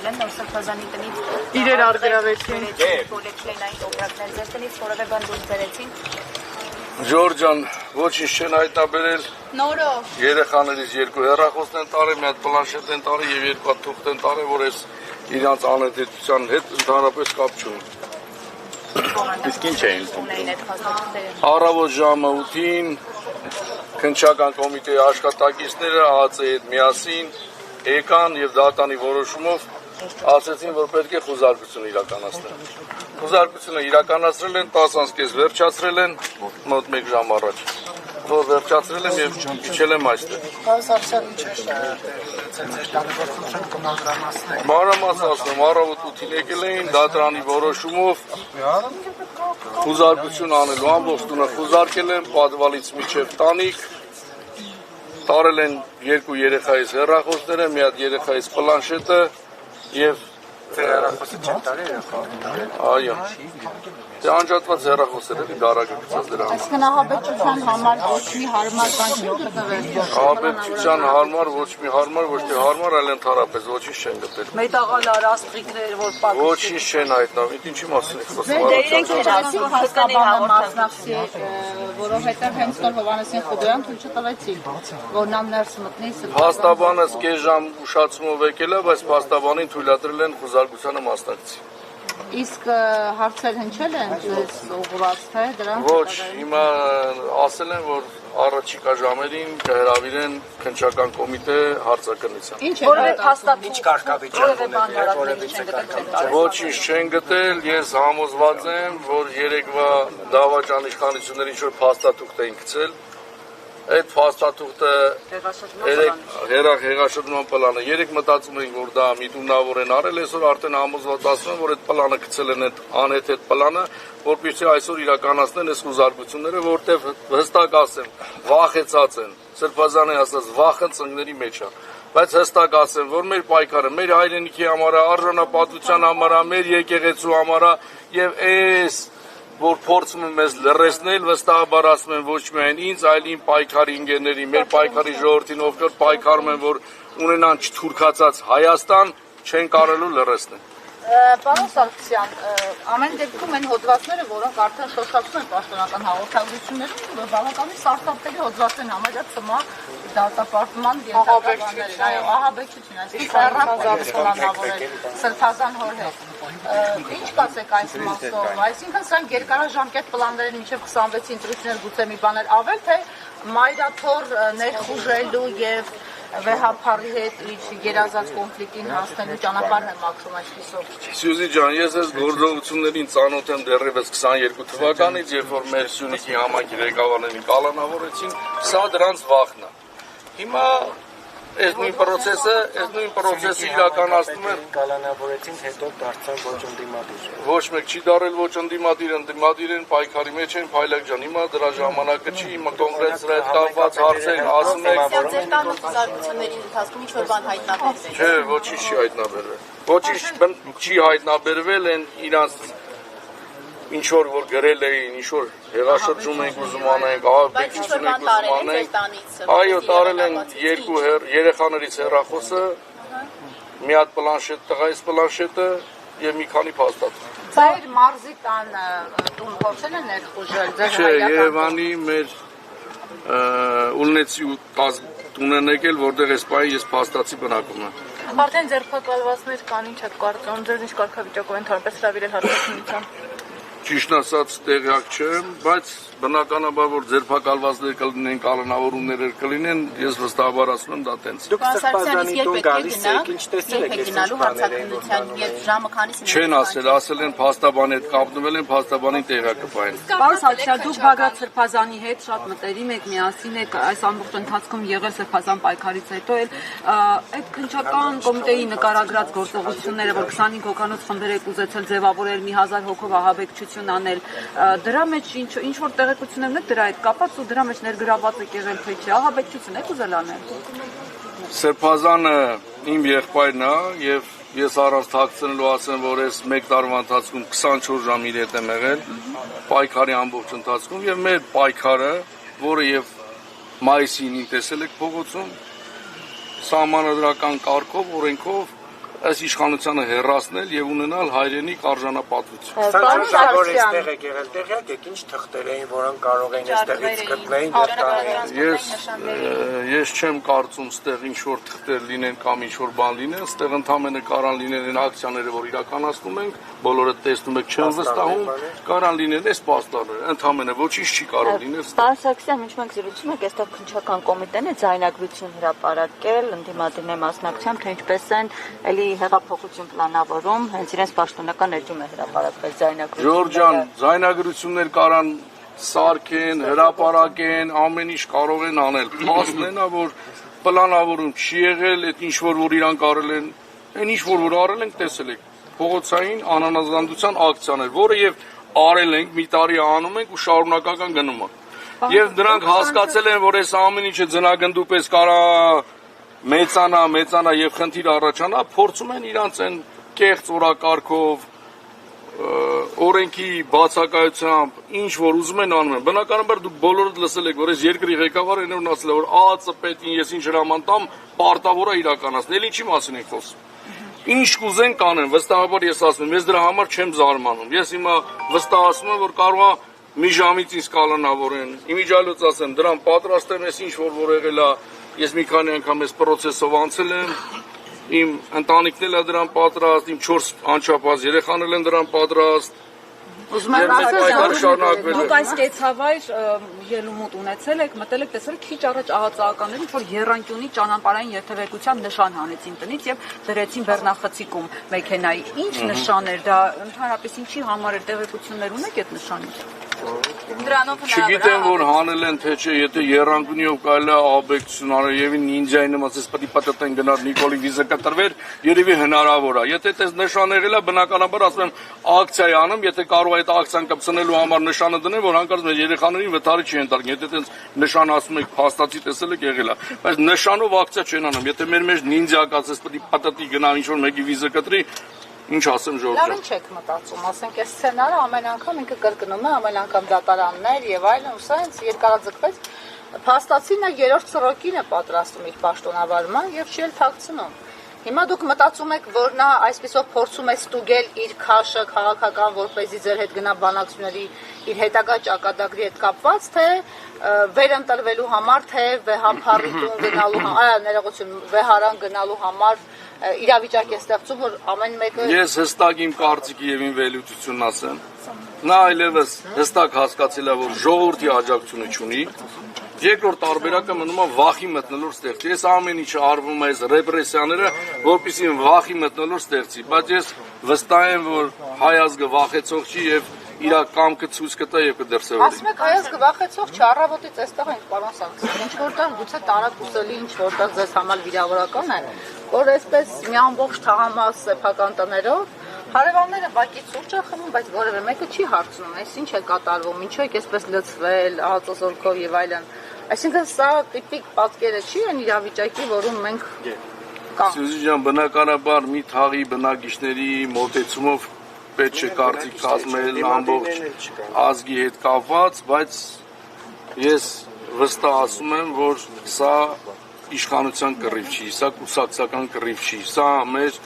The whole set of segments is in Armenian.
կազմել են, նոր Սրբազանի տնից իրեր արգրավեցին։ Պոլիքլինային օպրակներ ձեր տնից որևէ բան դուրս բերեցին։ Ժորժան, ոչինչ չեն հայտնաբերել։ Նորով։ Երեխաներից երկու հեռախոսն են տարել, մի հատ պլանշետ են տարել եւ երկու հատ թուղթ են տարել, որ այս իրանց անհետության հետ ընդհանրապես կապ չունի։ Իսկ ինչ էին Առավոտ ժամը 8-ին քննչական կոմիտեի աշխատակիցները ԱԱՑ-ի հետ միասին եկան եւ դատանի որոշումով ասացին, որ պետք է խուզարկություն իրականացնել։ Խուզարկությունը իրականացրել են 10:30 վերջացրել են մոտ 1 ժամ առաջ։ Որ վերջացրել եմ եւ իջել եմ այստեղ։ Մանրամասն առավոտ 8-ին եկել էին դատարանի որոշումով խուզարկություն անելու ամբողջ տունը խուզարկել են պատվալից միջև տանիք տարել են երկու երեխայից հեռախոսները, մի հատ երեխայից պլանշետը եւ հեռախոսը չեն տարել այո անջատված հեռախոսները դարակը գցած դրա Այսինքն ահաբեկչության համար ոչ մի հարմար բան չի գտնվել։ Ահաբեկչության հարմար ոչ մի հարմար ոչ թե հարմար այլ ընդհանրապես ոչինչ չեն գտել Մետաղալ արաստրիկներ որ պատմում Ոչինչ չեն հայտնաբերել ինչի մասին եք խոսում որովհետև հենց նոր Հովհաննեսին Խուդոյան թույլ չտվեցին, որ նա ներս մտնի Փաստաբանը կես ժամ ուշացումով եկել է, բայց փաստաբանին թույլատրել են խուզարկությանը մասնակցի։ Իսկ հարցեր հնչել են ձեզ ուղղված թե դրանք Ոչ, հիմա ասել են, որ առաջիկա ժամերին կհրավիրեն քննչական կոմիտե հարցակնության։ Ինչ է հաստատիչ Ոչինչ չեն գտել, ես համոզված եմ, որ երեկվա դավաճան իշխանությունները ինչ-որ փաստաթուղթ էին գցել, այդ փաստաթուղթը հեղաշրջման պլանը, երեք մտածում էինք, որ դա միտումնավոր են արել, այսօր արդեն համոզված ասում են, որ այդ պլանը գցել են այդ անհեթեթ պլանը, որպեսզի այսօր իրականացնեն այս խուզարկությունները, որտեղ հստակ ասեմ, վախեցած են, Սրբազանի ասած վախը ծնկների մեջ է, բայց հստակ ասեմ, որ մեր պայքարը, մեր հայրենիքի համար, արժանապատվության համար, մեր եկեղեցու համար եւ այս որ փորձում են մեզ լրացնել, վստահաբար ասում են ոչ միայն ինձ, այլ իմ պայքարի ընկերների, մեր պայքարի ժողովրդին, ովքեր պայքարում են, որ ունենան չթուրքացած Հայաստան, չեն կարելու լրացնել։ Պարոն Սարգսյան, ամեն դեպքում են հոդվածները, որոնք արդեն շոշափում են պաշտոնական հաղորդագրություններում, բավականին սարսափելի հոդված են համարյա թմա դատապարտման ենթակայաններ, ահաբեկչություն, այսինքն Սրբազան հոր հետ։ Ինչ կասեք այս մասով, այսինքն սրանք երկարաժամկետ պլաններ են մինչև 26 ընտրություններ գուցե մի բաներ ավել, թե մայրաթոր ներխուժելու եւ վեհապարի հետ իր երազած կոնֆլիկտին հասնելու ճանապարհն է մաքրում այսպիսով։ Սյուզի ջան, ես այս գործողություններին ծանոթ եմ դեռևս 22 թվականից, երբ որ մեր Սյունիքի համայնքի ղեկավարներին կալանավորեցին, սա դրանց վախն է։ Հիմա այս նույն process-ը իրականացնում են կալանավորեցին, հետո դարձան ոչ ընդդիմադիր։ Ոչ մեկ չի դարել ոչ ընդդիմադիր են, պայքարի մեջ են, Փայլակ ջան, հիմա դրա ժամանակը չի, հիմա կոնկրետ սրա հետ կապված հարցեր ասում եք։ Ձեր տան խուզարկությունների ընթացքում ինչ-որ բան հայտնաբերվել։ Չէ, ոչինչ չի հայտնաբերվել։ Ոչինչ չի հայտնաբերվել են իրանց ինչ որ գրել էին, ինչ որ հեղաշրջում ենք ուզում անենք, ահաբեկչություն ենք ուզում անենք։ Այո, տարել են երկու երեխաներից հեռախոսը, մի հատ պլանշետ, տղայից պլանշետը եւ մի քանի փաստաթուղթ։ Ձեր մարզի տան տուն փորձել են ներխուժել ձեր Չէ, Երևանի մեր Ուլնեցի տունն եկել, որտեղ այս պահին ես փաստացի բնակում եմ։ Արդեն ձերբակալվածներ կան, ինչ եք կարծում, ձեր ինչ կարգավիճակով են թարպես հրավիրել հարցակցության։ Ճիշտ ասած տեղյակ չեմ, բայց բնականաբար որ ձերբակալվածներ կլինեն, կալանավորումներ կլինեն, ես վստահաբար ասում եմ դա տենց։ Դուք Սրբազանի տուն գալիս եք, ինչ տեսել եք այս Չեն ասել են փաստաբանի հետ կապնվել են, փաստաբանին տեղյակ կպահեն։ Պարոն Սարգսյան, դուք Բագրատ Սրբազանի հետ շատ մտերիմ եք, միասին եք այս ամբողջ ընթացքում եղել Սրբազան պայքարից հետո էլ այդ քննչական կոմիտեի նկարագրած գործողությունները, որ 25 հոգանոց խմբեր եք ուզեցել ձևավորել, մի 1000 հոգով ահաբեկչություն անել, դրա մեջ ինչ որ տեղեկություններ ունեք դրա հետ կապված ու դրա մեջ ներգրաված եք եղել թե չէ, ահաբեկչություն եք ուզել անել։ Սրբազանը իմ եղբայրն է եւ ես առանց թաքցնելու ասեմ, որ այս 1 տարվա ընթացքում 24 ժամ իր հետ եմ եղել պայքարի ամբողջ ընթացքում եւ մեր պայքարը, որը եւ մայիսին տեսել եք փողոցում, սահմանադրական կարգով, օրենքով այս իշխանությանը հեռացնել եւ ունենալ հայրենիք արժանապատվություն։ Սանջան որ այստեղ եք եղել, տեղյակ եք ինչ թղթեր էին, որոնք կարող էին այստեղից գտնեին եւ տանեին։ Ես չեմ կարծում ստեղ ինչ որ թղթեր լինեն կամ ինչ որ բան լինեն, ստեղ ընդհանրապես կարան լինեն այն ակցիաները, որ իրականացնում ենք, բոլորը տեսնում եք, չեն վստահում, կարան լինեն այս պաստառները, ընդհանրապես ոչինչ չի կարող լինել։ Պարոն Սարգսյան, ինչ մենք զրուցում ենք, այստեղ քննչական կոմիտեն է ձայնագրություն հրապարակել, ընդդիմադիրների մասնակցությամբ, թե ինչպես են էլի հեղափոխություն պլանավորում, հենց իրենց պաշտոնական էջում է հրապարակվել ձայնագրություն։ Ժորժ ջան, ձայնագրություններ կարան սարքեն, հրապարակեն, ամեն ինչ կարող են անել։ Փաստն է, որ պլանավորում չի եղել, այդ ինչ որ իրանք արել են, այն ինչ որ արել ենք, տեսել եք։ Փողոցային անանազանդության ակցիաներ, որը եւ արել ենք, մի տարի անում ենք ու շարունակական գնում է։ Եվ նրանք հասկացել են, որ այս ամեն ինչը ձնագնդու պես կարա մեծանա եւ խնդիր առաջանա, փորձում են իրանց այն կեղծ օրակարգով, օրենքի բացակայությամբ ինչ որ ուզում են անում են։ Բնականաբար դուք բոլորդ լսել եք, որ այս երկրի ղեկավարը այնօրն ասել է, որ ԱԱԾ պետին ես ինչ հրաման տամ, պարտավոր է իրականացնել, ինչի մասին եք խոսում։ Ինչ կուզեն կանեն, վստահաբար ես ասում եմ, ես դրա համար չեմ զարմանում։ Ես հիմա վստահացնում եմ, որ կարող է մի ժամից ինձ կալանավորեն։ Իմիջիալոց ասեմ, դրան պատրաստ եմ, ես ինչ որ եղել է, ես մի քանի անգամ այս process-ով անցել եմ, իմ ընտանիքն էլ է դրան պատրաստ, իմ 4 անչափահաս երեխաներ են դրան պատրաստ։ Ուզում եմ ասել, դուք այս կեցավայր ելումուտ ունեցել եք, մտել եք տեսել քիչ առաջ ահածականներին, որ Եռանկյունի ճանապարհային երթևեկության նշան հանեցին տնից եւ դրեցին Բեռնախցիկում մեքենայի։ Ինչ նշան էր դա, ընդհանրապես ինչի համար էր, տեղեկություններ ունեք այդ նշանի։ Դրանով Չգիտեմ, որ հանել են թե չէ, եթե Եռանկյունիով կարելի է աբեկցություն անել եւ նինջայի նման էս պետք է պատտեն գնալ Նիկոլի վիզա կտրվեր, երևի հնարավոր է։ Եթե այդպես նշան եղել է, բնականաբար ասում եմ ակցիա անեմ, եթե կարող է այդ ակցիան կպցնելու համար նշանը դնել, որ հանկարծ մեր երեխաներին վթարի չի ընտարկի։ Եթե այդպես նշան ասում եք, փաստացի տեսել եք եղել է, բայց նշանով ակցիա չեն անում։ Եթե մեր մեջ նինջա կացես պետք է պատտի գնա ինչ որ մեկի վիզա կտրի, ինչ ասեմ Ժորժ։ Լավ ինչ եք մտածում, ասենք այս սցենարը ամեն անգամ ինքը կրկնում է, ամեն անգամ դատարաններ եւ այլն, ու սա ինձ երկարաձգվեց։ Փաստացին նա երրորդ սրոկին է պատրաստում իր պաշտոնավարման եւ չի էլ թաքցնում։ Հիմա դուք մտածում եք, որ նա այսպեսով փորձում է ստուգել իր քաշը քաղաքական, որպեսզի ձեր հետ գնա բանակցությունների իր հետագա ճակատագրի հետ կապված, թե վերընտրվելու համար, թե վեհապարություն գնալու համար, ներողություն, վեհարան գնալու համար իրավիճակ է ստեղծում, որ ամեն մեկը Ես հստակ իմ կարծիքի եւ իմ վերլուծությունն ասեմ։ Նա այլևս հստակ հասկացել է, որ ժողովրդի աջակցությունը չունի։ Երկրորդ տարբերակը մնում է վախի մտնոլոր ստեղծի։ Ես ամեն ինչը արվում է այս ռեպրեսիաները, որպեսզի վախի մտնոլոր ստեղծի, բայց ես վստահ եմ, որ հայ ազգը վախեցող չի եւ իր կամքը ցույց կտա եւ կդրսեւորի։ ասում եք հայ ազգը վախեցող չի, առավոտից այստեղ ենք պարոն Սարգսյան, ինչ որտեղ գուցե տարակուսելի, ինչ որտեղ ձեզ համար վիրավորական է, որ այսպես մի ամբողջ թաղամաս սեփական տներով հարևանները բակից սուրճ են խմում, բայց որևէ մեկը չի հարցնում, այս ինչ է կատարվում, ինչու եք այսպես լցվել, ահածոզորքով եւ այլն։ Այսինքն սա տիպիկ պատկերը չի այն իրավիճակի, որում մենք կանք։ Սյուզի ջան, բնականաբար մի թաղի բնակիչների մոտեցումով պետք չէ կարծիք կազմել ամբողջ ազգի հետ կապված, բայց ես վստահ ասում եմ, որ սա իշխանության կռիվ չի, սա կուսակցական կռիվ չի, սա մեր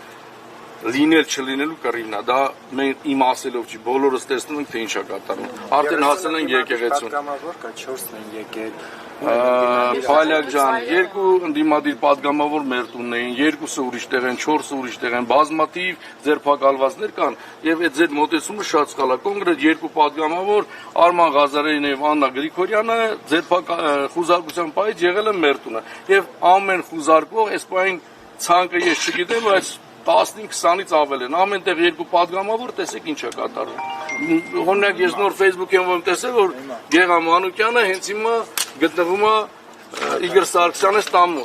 լինել չլինելու կռիվն է, դա մենք իմ ասելով չի, բոլորս տեսնում ենք թե ինչ է կատարվում։ Արդեն հասել են եկեղեցուն։ Պատգամավոր կա 4-ն են եկել։ Փալյակ ջան, երկու ընդդիմադիր պատգամավոր մեր տունն էին, երկուսը ուրիշ տեղ են, 4-ը ուրիշ տեղ են, բազմաթիվ ձերբակալվածներ կան, եւ այդ ձեր մոտեցումը շատ սխալ է։ Կոնկրետ երկու պատգամավոր Արման Ղազարյանն եւ Աննա Գրիգորյանը խուզարկության պայից եղել են մեր տունը։ Եվ ամեն խուզարկող այս պայն ցանկը ես չգիտեմ, բայց 15-20-ից ավել են, ամեն տեղ երկու պատգամավոր, տեսեք ինչ է կատարվում։ Օրինակ ես նոր Facebook-ում եմ տեսել, որ Գեգամ Մանուկյանը հենց հիմա գտնվում է Իգոր Սարգսյանի տան մոտ։